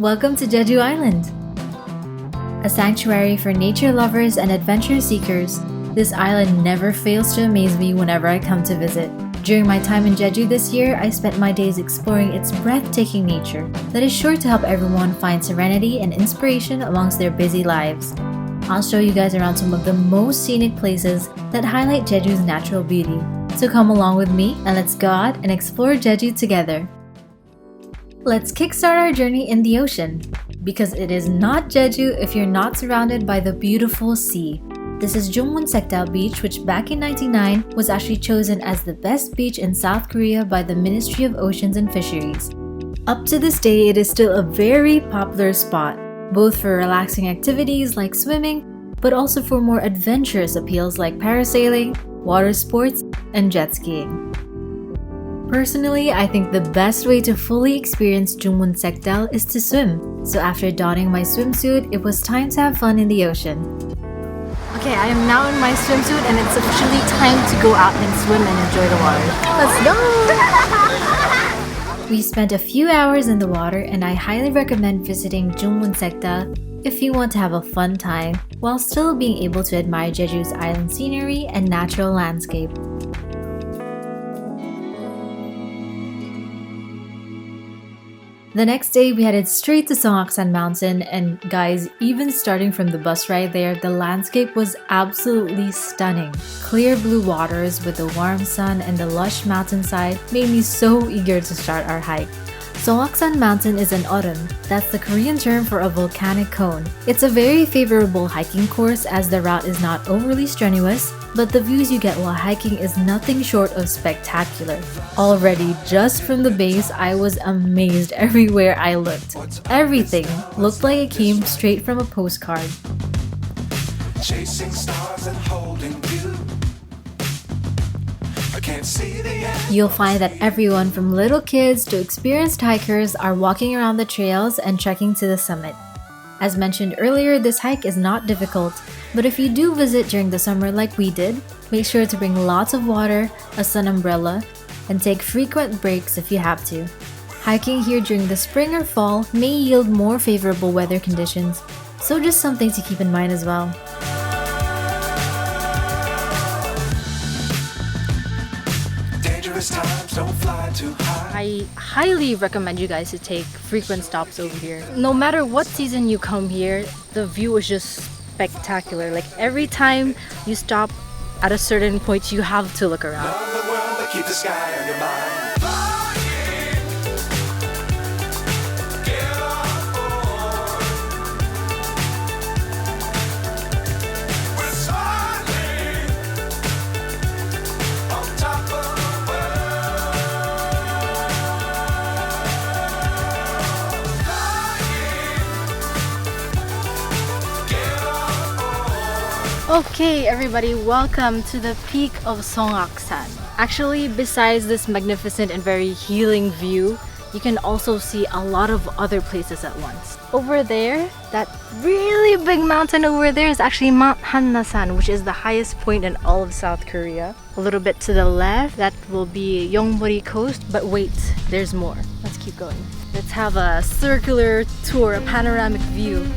Welcome to Jeju Island! A sanctuary for nature lovers and adventure seekers, this island never fails to amaze me whenever I come to visit. During my time in Jeju this year, I spent my days exploring its breathtaking nature that is sure to help everyone find serenity and inspiration amongst their busy lives. I'll show you guys around some of the most scenic places that highlight Jeju's natural beauty. So come along with me and let's go out and explore Jeju together. Let's kickstart our journey in the ocean, because it is not Jeju if you're not surrounded by the beautiful sea. This is Jungmun Saekdal Beach, which back in 1999 was actually chosen as the best beach in South Korea by the Ministry of Oceans and Fisheries. Up to this day, it is still a very popular spot, both for relaxing activities like swimming, but also for more adventurous appeals like parasailing, water sports, and jet skiing. Personally, I think the best way to fully experience Jungmun Saekdal is to swim. So after donning my swimsuit, it was time to have fun in the ocean. Okay, I am now in my swimsuit and it's officially time to go out and swim and enjoy the water. Let's go! We spent a few hours in the water and I highly recommend visiting Jungmun Saekdal if you want to have a fun time while still being able to admire Jeju's island scenery and natural landscape. The next day, we headed straight to Songaksan Mountain, and guys, even starting from the bus ride there, the landscape was absolutely stunning. Clear blue waters with the warm sun and the lush mountainside made me so eager to start our hike. Songaksan Mountain is an orum, that's the Korean term for a volcanic cone. It's a very favorable hiking course as the route is not overly strenuous, but the views you get while hiking is nothing short of spectacular. Already, just from the base, I was amazed everywhere I looked. Everything looked like it came straight from a postcard. Chasing stars and holding you. I can't see the end. You'll find that everyone from little kids to experienced hikers are walking around the trails and trekking to the summit. As mentioned earlier, this hike is not difficult, but if you do visit during the summer like we did, make sure to bring lots of water, a sun umbrella, and take frequent breaks if you have to. Hiking here during the spring or fall may yield more favorable weather conditions, so just something to keep in mind as well. I highly recommend you guys to take frequent stops over here. No matter what season you come here, the view is just spectacular. Like every time you stop at a certain point, you have to look around. Okay everybody, welcome to the peak of Songaksan. Actually, besides this magnificent and very healing view, you can also see a lot of other places at once. Over there, that really big mountain over there is actually Mount Hannasan, which is the highest point in all of South Korea. A little bit to the left, that will be Yeongmeori Coast, but wait, there's more. Let's keep going. Let's have a circular tour, a panoramic view.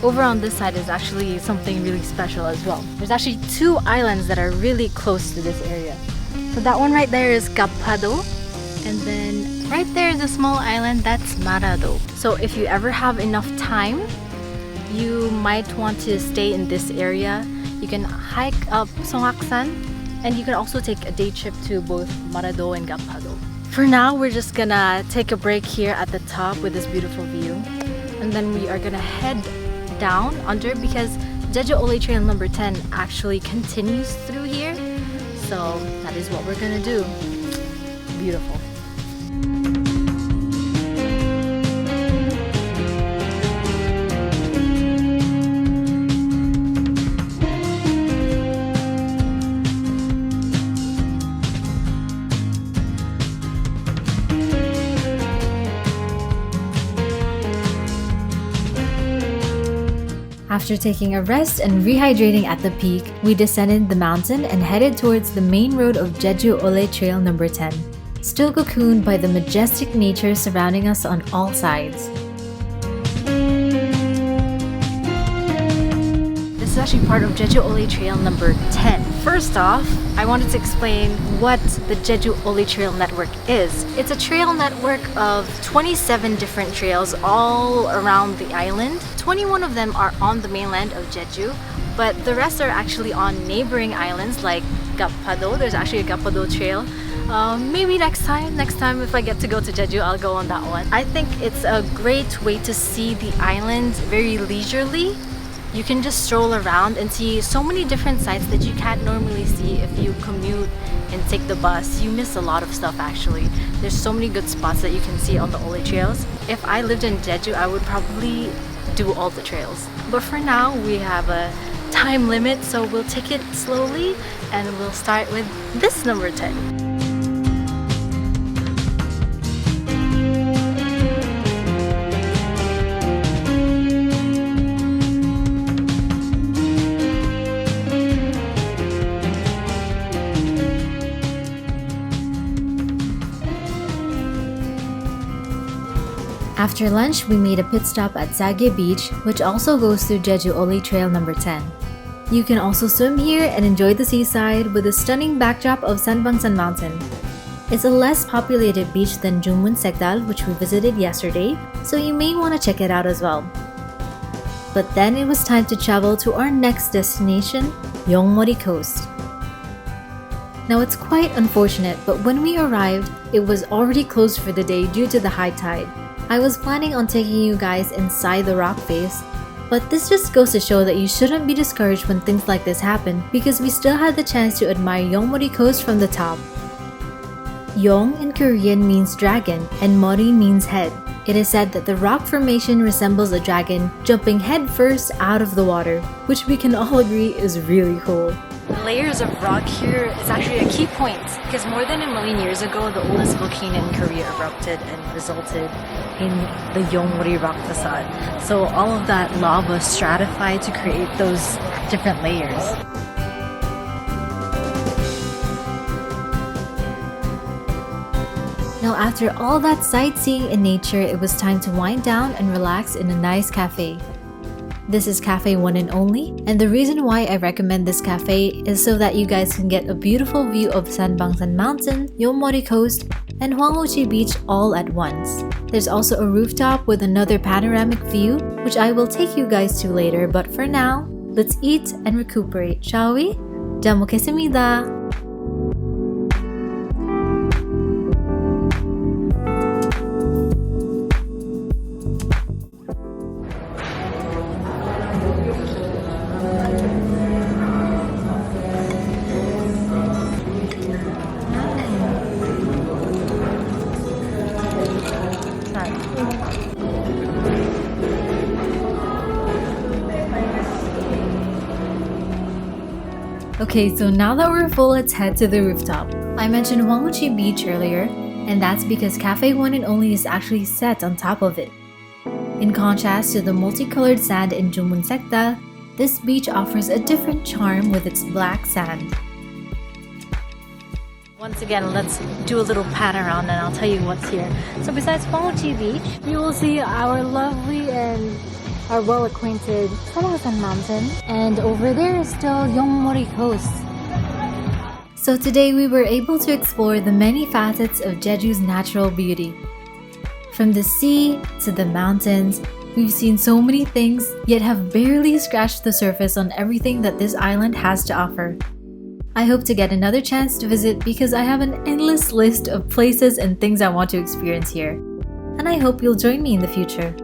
Over on this side is actually something really special as well. There's actually two islands that are really close to this area. So that one right there is Gappado, and then right there is a small island that's Marado. So if you ever have enough time, you might want to stay in this area. You can hike up Songaksan, and you can also take a day trip to both Marado and Gappado. For now, we're just gonna take a break here at the top with this beautiful view, and then we are gonna head down under because Jeju Ole Trail number 10 actually continues through here, so that is what we're gonna do. Beautiful. After taking a rest and rehydrating at the peak, we descended the mountain and headed towards the main road of Jeju Ole Trail number 10. still cocooned by the majestic nature surrounding us on all sides. is actually part of Jeju Oli Trail number 10. First off, I wanted to explain what the Jeju Oli Trail network is. It's a trail network of 27 different trails all around the island. 21 of them are on the mainland of Jeju, but the rest are actually on neighboring islands like Gappado. There's actually a Gappado trail. Maybe next time if I get to go to Jeju, I'll go on that one. I think it's a great way to see the island very leisurely. You can just stroll around and see so many different sites that you can't normally see if you commute and take the bus. You miss a lot of stuff actually. There's so many good spots that you can see on the Oli trails. If I lived in Jeju, I would probably do all the trails. But for now, we have a time limit, so we'll take it slowly and we'll start with this number 10. After lunch, we made a pit stop at Sagye Beach, which also goes through Jeju Oli Trail number 10. You can also swim here and enjoy the seaside with a stunning backdrop of Songaksan Mountain. It's a less populated beach than Jungmun Saekdal, which we visited yesterday, so you may want to check it out as well. But then it was time to travel to our next destination, Yeongmeori Coast. Now it's quite unfortunate, but when we arrived, it was already closed for the day due to the high tide. I was planning on taking you guys inside the rock face, but this just goes to show that you shouldn't be discouraged when things like this happen because we still had the chance to admire Yeongmeori Coast from the top. Yeong in Korean means dragon and Mori means head. It is said that the rock formation resembles a dragon jumping head first out of the water, which we can all agree is really cool. The layers of rock here is actually a key point because more than 1 million years ago, the oldest volcano in Korea erupted and resulted in the Yeongmeori rock facade. So all of that lava stratified to create those different layers. Now after all that sightseeing in nature, it was time to wind down and relax in a nice cafe. This is Cafe One and Only, and the reason why I recommend this cafe is so that you guys can get a beautiful view of Sanbang-ro Mountain, Yeongmeori Coast, and Hwangho-chi Beach all at once. There's also a rooftop with another panoramic view, which I will take you guys to later, but for now, let's eat and recuperate, shall we? 잘 먹겠습니다! Okay, so now that we're full, let's head to the rooftop. I mentioned Hwangho-chi Beach earlier, and that's because Cafe One and Only is actually set on top of it. In contrast to the multicolored sand in Jungmun Saekdal, this beach offers a different charm with its black sand. Once again, let's do a little pat around and I'll tell you what's here. So besides Hwangho-chi Beach, you will see our lovely and our well-acquainted Songaksan Mountain, and over there is still Yeongmeori Coast. So today we were able to explore the many facets of Jeju's natural beauty. From the sea to the mountains, we've seen so many things, yet have barely scratched the surface on everything that this island has to offer. I hope to get another chance to visit because I have an endless list of places and things I want to experience here. And I hope you'll join me in the future.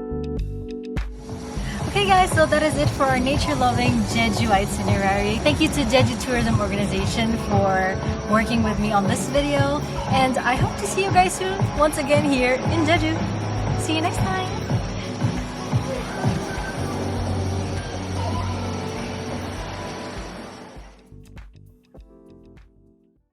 Okay guys, so that is it for our nature-loving Jeju itinerary. Thank you to Jeju Tourism Organization for working with me on this video, and I hope to see you guys soon once again here in Jeju. See you next time!